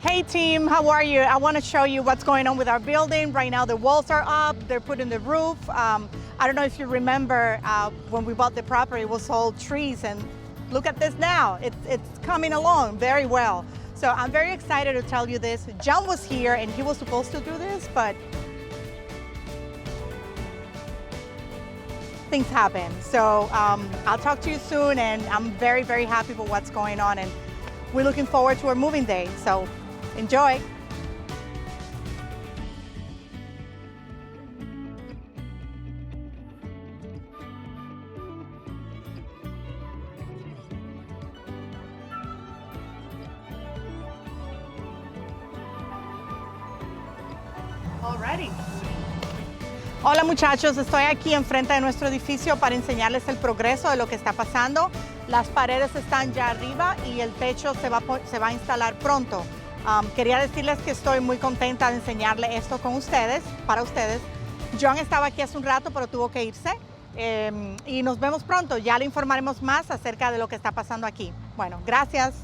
Hey team, how are you? I want to show you what's going on with our building. Right now the walls are up, they're putting the roof. I don't know if you remember when we bought the property, it was all trees, and look at this now. It's coming along very well. So I'm very excited to tell you this. John was here and he was supposed to do this, but things happen. So I'll talk to you soon, and I'm very, very happy with what's going on, and we're looking forward to our moving day. So enjoy. Alrighty. Hola muchachos, estoy aquí enfrente de nuestro edificio para enseñarles el progreso de lo que está pasando. Las paredes están ya arriba y el techo se va a instalar pronto. Quería decirles que estoy muy contenta de enseñarles esto con ustedes, para ustedes. John estaba aquí hace un rato, pero tuvo que irse. Y nos vemos pronto. Ya le informaremos más acerca de lo que está pasando aquí. Bueno, gracias.